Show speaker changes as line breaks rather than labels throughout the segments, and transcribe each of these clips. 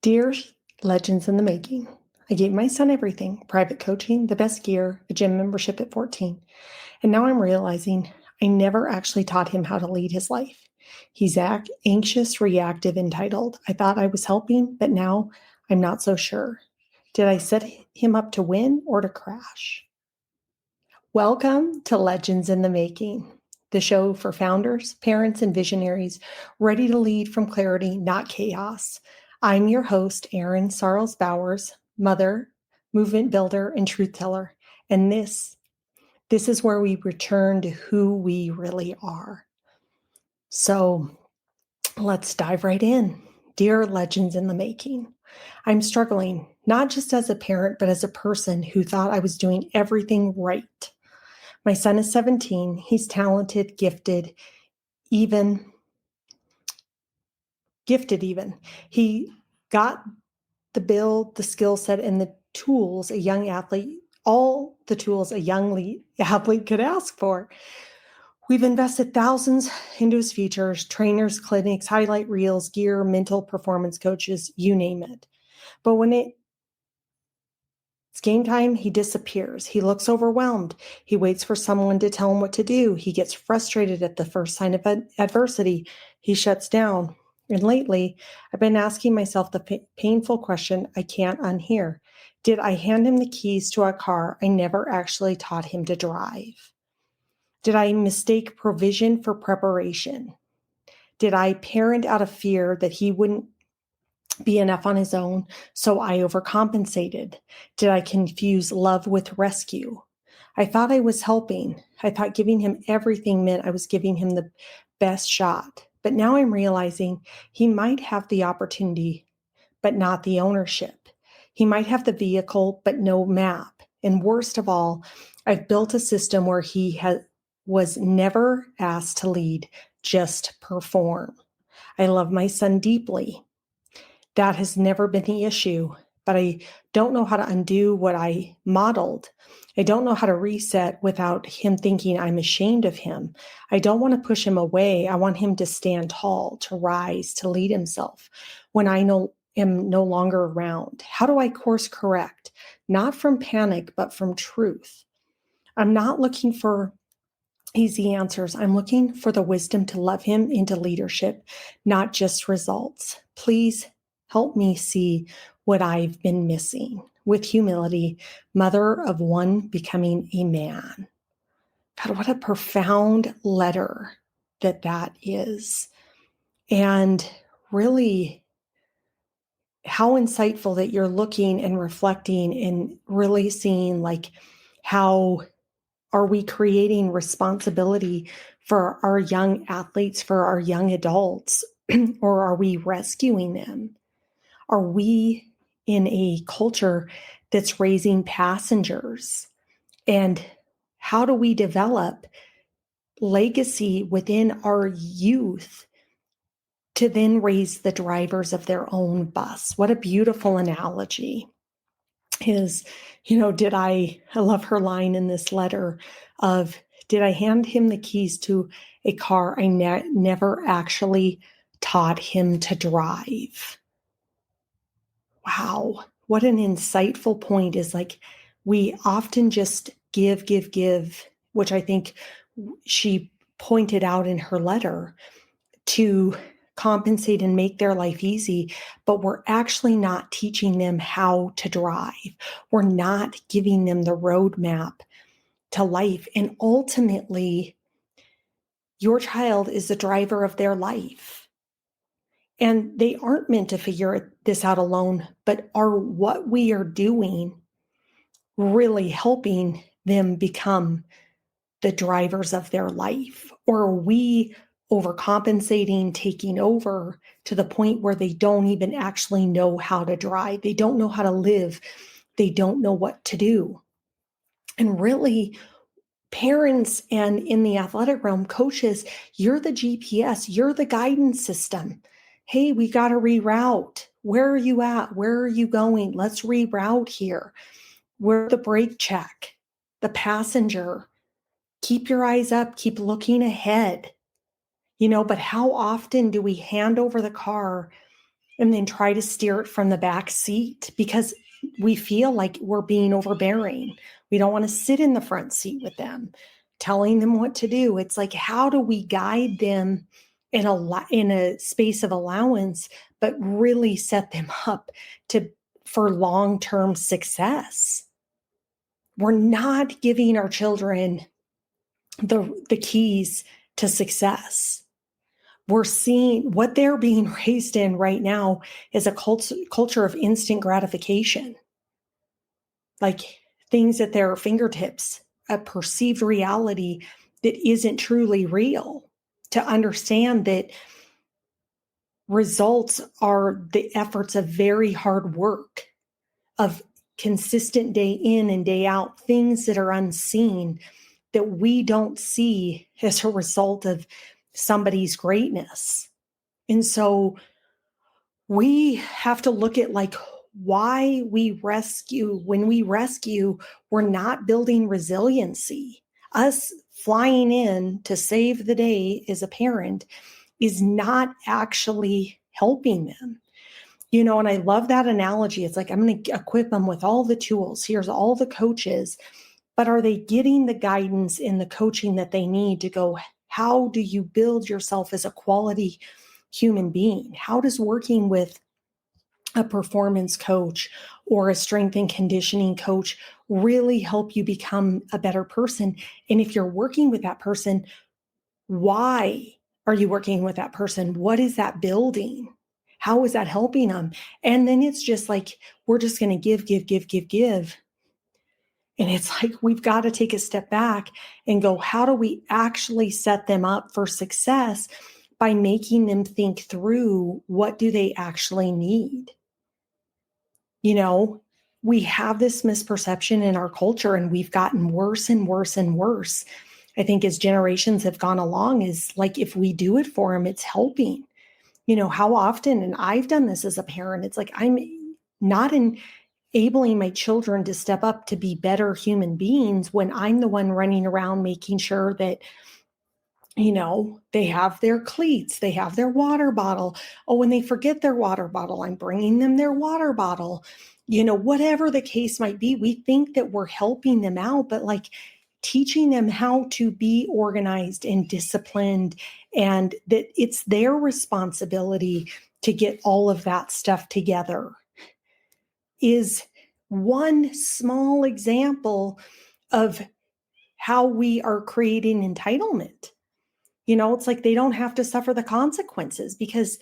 Dear Legends in the Making, I gave my son everything: private coaching, the best gear, a gym membership at 14. And now I'm realizing I never actually taught him how to lead his life. He's anxious, reactive, entitled. I thought I was helping, but now I'm not so sure. Did I set him up to win or to crash? Welcome to Legends in the Making, the show for founders, parents, and visionaries ready to lead from clarity, not chaos. I'm your host, Erin Sarles Bowers, mother, movement builder, and truth teller. And this is where we return to who we really are. So let's dive right in. Dear Legends in the Making, I'm struggling, not just as a parent, but as a person who thought I was doing everything right. My son is 17. He's talented, gifted, even. He got the build, the skill set, and the tools a young athlete, all the tools a young athlete could ask for. We've invested thousands into his futures, trainers, clinics, highlight reels, gear, mental performance coaches, you name it. But when it's game time, he disappears. He looks overwhelmed. He waits for someone to tell him what to do. He gets frustrated at the first sign of adversity. He shuts down. And lately, I've been asking myself the painful question I can't unhear. Did I hand him the keys to a car I never actually taught him to drive? Did I mistake provision for preparation? Did I parent out of fear that he wouldn't be enough on his own, so I overcompensated? Did I confuse love with rescue? I thought I was helping. I thought giving him everything meant I was giving him the best shot. But now I'm realizing he might have the opportunity, but not the ownership. He might have the vehicle, but no map. And worst of all, I've built a system where he was never asked to lead, just perform. I love my son deeply. That has never been the issue, but I don't know how to undo what I modeled. I don't know how to reset without him thinking I'm ashamed of him. I don't want to push him away. I want him to stand tall, to rise, to lead himself when I am no longer around. How do I course correct? Not from panic, but from truth. I'm not looking for easy answers. I'm looking for the wisdom to love him into leadership, not just results. Please help me see what I've been missing. With humility, mother of one becoming a man. God, what a profound letter that is. And really, how insightful that you're looking and reflecting and really seeing how are we creating responsibility for our young athletes, for our young adults, or are we rescuing them? Are we in a culture that's raising passengers? And how do we develop legacy within our youth to then raise the drivers of their own bus? What a beautiful analogy. I love her line in this letter of, did I hand him the keys to a car I never actually taught him to drive? Wow, what an insightful point. Is we often just give, which I think she pointed out in her letter, to compensate and make their life easy, but we're actually not teaching them how to drive. We're not giving them the roadmap to life. And ultimately, your child is the driver of their life. And they aren't meant to figure this out alone, but are what we are doing really helping them become the drivers of their life? Or are we overcompensating, taking over to the point where they don't even actually know how to drive? They don't know how to live. They don't know what to do. And really, parents and in the athletic realm, coaches, you're the GPS, you're the guidance system. Hey, we got to reroute. Where are you at? Where are you going? Let's reroute here. We're the brake check, the passenger. Keep your eyes up, keep looking ahead. But how often do we hand over the car and then try to steer it from the back seat because we feel like we're being overbearing. We don't want to sit in the front seat with them, telling them what to do. It's like, how do we guide them in a space of allowance, but really set them up for long-term success? We're not giving our children the keys to success. We're seeing what they're being raised in right now is a culture of instant gratification, like things at their fingertips, a perceived reality that isn't truly real. To understand that results are the efforts of very hard work, of consistent day in and day out, things that are unseen that we don't see as a result of somebody's greatness. And so we have to look at like why we rescue. When we rescue, we're not building resiliency. Us flying in to save the day as a parent is not actually helping them. And I love that analogy. It's like, I'm going to equip them with all the tools. Here's all the coaches, but are they getting the guidance and the coaching that they need to go, how do you build yourself as a quality human being? How does working with a performance coach or a strength and conditioning coach really help you become a better person? And if you're working with that person, why are you working with that person? What is that building? How is that helping them? And then it's just like, we're just going to give. And it's like, we've got to take a step back and go, how do we actually set them up for success by making them think through what do they actually need? We have this misperception in our culture, and we've gotten worse and worse and worse. I think as generations have gone along, is like, if we do it for them, it's helping. How often, and I've done this as a parent, it's like, I'm not enabling my children to step up to be better human beings when I'm the one running around making sure that they have their cleats, they have their water bottle. Oh, when they forget their water bottle, I'm bringing them their water bottle. Whatever the case might be, we think that we're helping them out, but like teaching them how to be organized and disciplined, and that it's their responsibility to get all of that stuff together is one small example of how we are creating entitlement. It's like they don't have to suffer the consequences because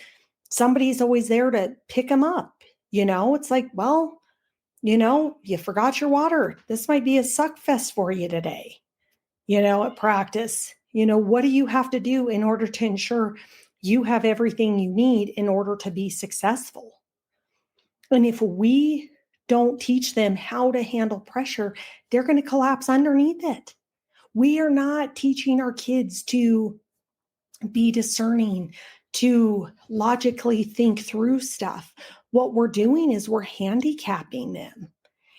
somebody's always there to pick them up. It's like, well, you forgot your water. This might be a suck fest for you today, at practice. What do you have to do in order to ensure you have everything you need in order to be successful? And if we don't teach them how to handle pressure, they're going to collapse underneath it. We are not teaching our kids to be discerning, to logically think through stuff. What we're doing is we're handicapping them,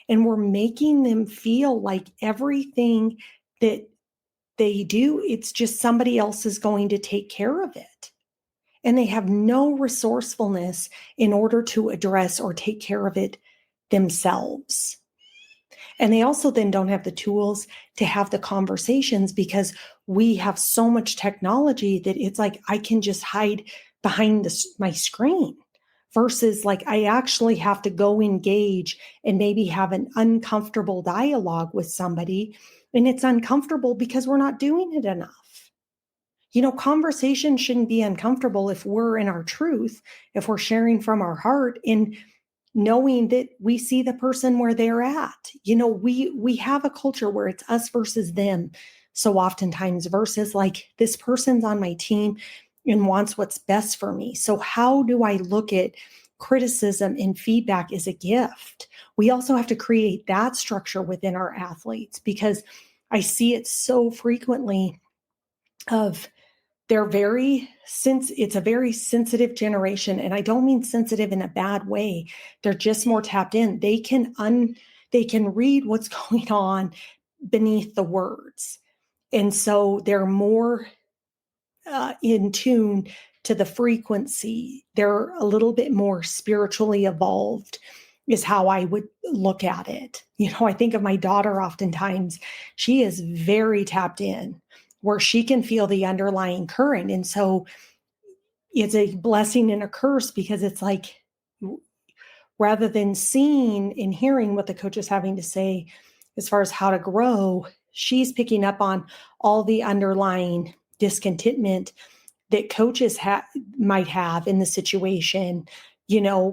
and we're making them feel like everything that they do, it's just somebody else is going to take care of it. And they have no resourcefulness in order to address or take care of it themselves. And they also then don't have the tools to have the conversations because we have so much technology that it's like, I can just hide behind my screen versus like, I actually have to go engage and maybe have an uncomfortable dialogue with somebody. And it's uncomfortable because we're not doing it enough. Conversation shouldn't be uncomfortable if we're in our truth, if we're sharing from our heart, and knowing that we see the person where they're at. We have a culture where it's us versus them. So oftentimes versus like, this person's on my team and wants what's best for me. So how do I look at criticism and feedback as a gift? We also have to create that structure within our athletes, because I see it so frequently of it's a very sensitive generation. And I don't mean sensitive in a bad way. They're just more tapped in. They can read what's going on beneath the words. And so they're more in tune to the frequency. They're a little bit more spiritually evolved, is how I would look at it. I think of my daughter oftentimes. She is very tapped in where she can feel the underlying current. And so it's a blessing and a curse, because it's like, rather than seeing and hearing what the coach is having to say as far as how to grow, she's picking up on all the underlying discontentment that coaches might have in the situation,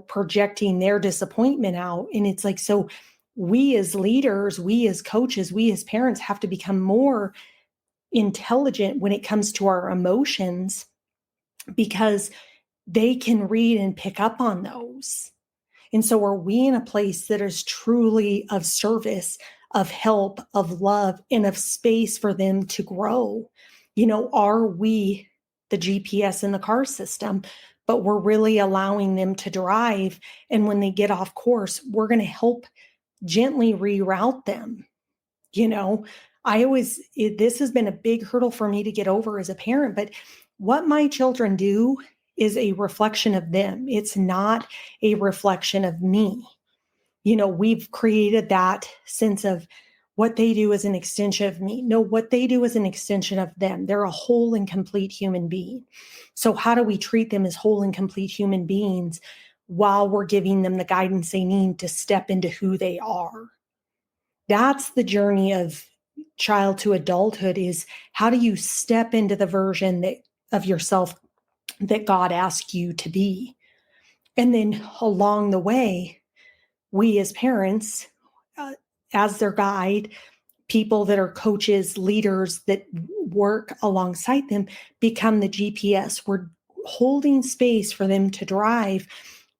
projecting their disappointment out. And it's like, so we as leaders, we as coaches, we as parents have to become more intelligent when it comes to our emotions, because they can read and pick up on those. And so are we in a place that is truly of service, of help, of love, and of space for them to grow? Are we the GPS in the car system, but we're really allowing them to drive? And when they get off course, we're going to help gently reroute them. This has been a big hurdle for me to get over as a parent, but what my children do is a reflection of them. It's not a reflection of me. We've created that sense of what they do is an extension of me. No, what they do is an extension of them. They're a whole and complete human being. So how do we treat them as whole and complete human beings while we're giving them the guidance they need to step into who they are? That's the journey of child to adulthood, is how do you step into the version of yourself that God asked you to be? And then along the way, we as parents, as their guide, people that are coaches, leaders that work alongside them, become the GPS. We're holding space for them to drive,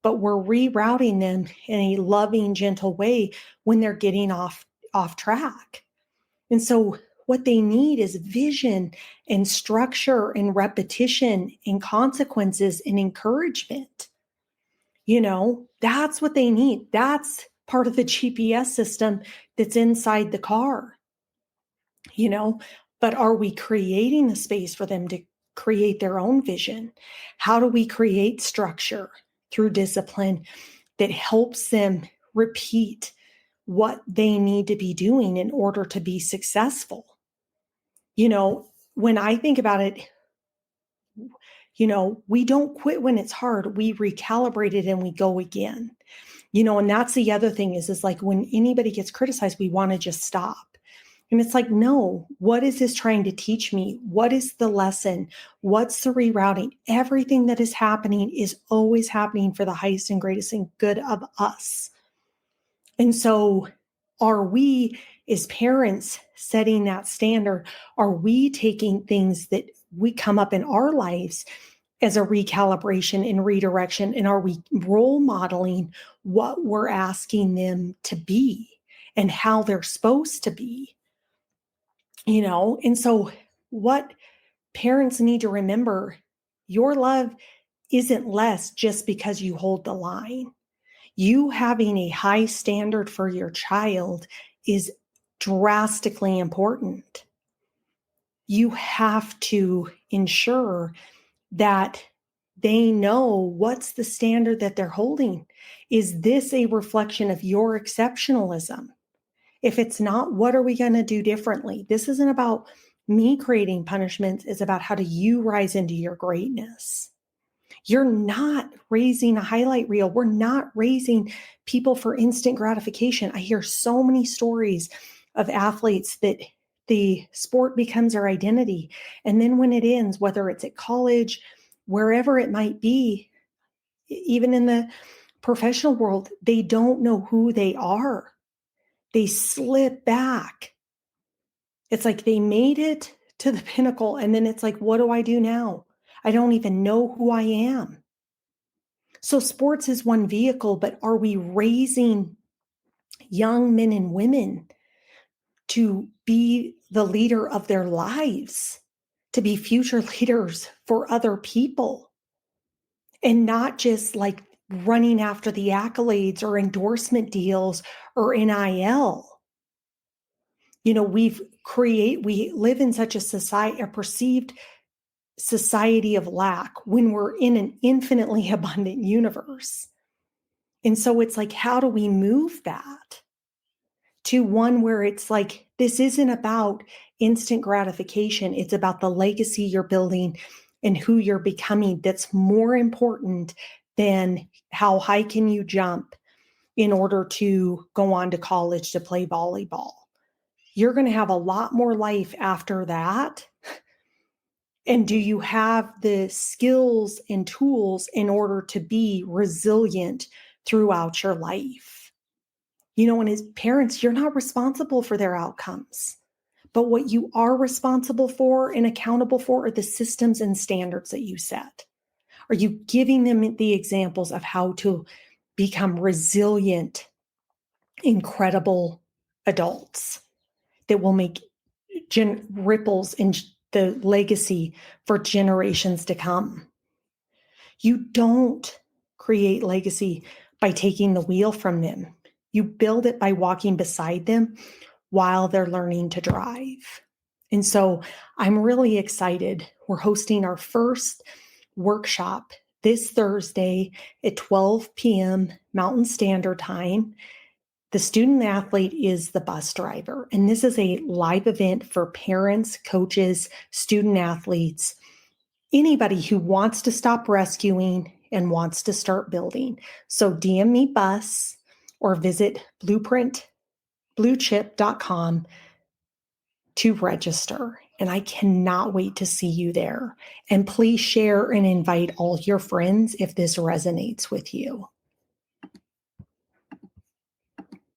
but we're rerouting them in a loving, gentle way when they're getting off track. And so what they need is vision and structure and repetition and consequences and encouragement. That's what they need. That's part of the GPS system that's inside the car. But are we creating the space for them to create their own vision? How do we create structure through discipline that helps them repeat what they need to be doing in order to be successful? When I think about it, we don't quit when it's hard. We recalibrate it and we go again. And that's the other thing is like when anybody gets criticized, we want to just stop. And it's like, no, what is this trying to teach me? What is the lesson? What's the rerouting? Everything that is happening is always happening for the highest and greatest and good of us. And so are we as parents setting that standard? Are we taking things that we come up in our lives as a recalibration and redirection? And are we role modeling what we're asking them to be and how they're supposed to be? And so what parents need to remember, your love isn't less just because you hold the line. You having a high standard for your child is drastically important. You have to ensure that they know what's the standard that they're holding. Is this a reflection of your exceptionalism? If it's not, what are we going to do differently? This isn't about me creating punishments. It's about how do you rise into your greatness? You're not raising a highlight reel. We're not raising people for instant gratification. I hear so many stories of athletes that the sport becomes their identity. And then when it ends, whether it's at college, wherever it might be, even in the professional world, they don't know who they are. They slip back. It's like they made it to the pinnacle. And then it's like, what do I do now? I don't even know who I am. So sports is one vehicle, but are we raising young men and women to be the leader of their lives, to be future leaders for other people, and not just like running after the accolades or endorsement deals or NIL? We live in such a society, a perceived society of lack when we're in an infinitely abundant universe? And so it's like, how do we move that to one where it's like, this isn't about instant gratification. It's about the legacy you're building and who you're becoming. That's more important than how high can you jump in order to go on to college to play volleyball. You're going to have a lot more life after that. And do you have the skills and tools in order to be resilient throughout your life? And as parents, you're not responsible for their outcomes. But what you are responsible for and accountable for are the systems and standards that you set. Are you giving them the examples of how to become resilient, incredible adults that will make ripples in the legacy for generations to come? You don't create legacy by taking the wheel from them. You build it by walking beside them while they're learning to drive. And so I'm really excited. We're hosting our first workshop this Thursday at 12 p.m. Mountain Standard Time. The student athlete is the bus driver, and this is a live event for parents, coaches, student athletes, anybody who wants to stop rescuing and wants to start building. So DM me bus or visit blueprintbluechip.com to register. And I cannot wait to see you there. And please share and invite all your friends if this resonates with you.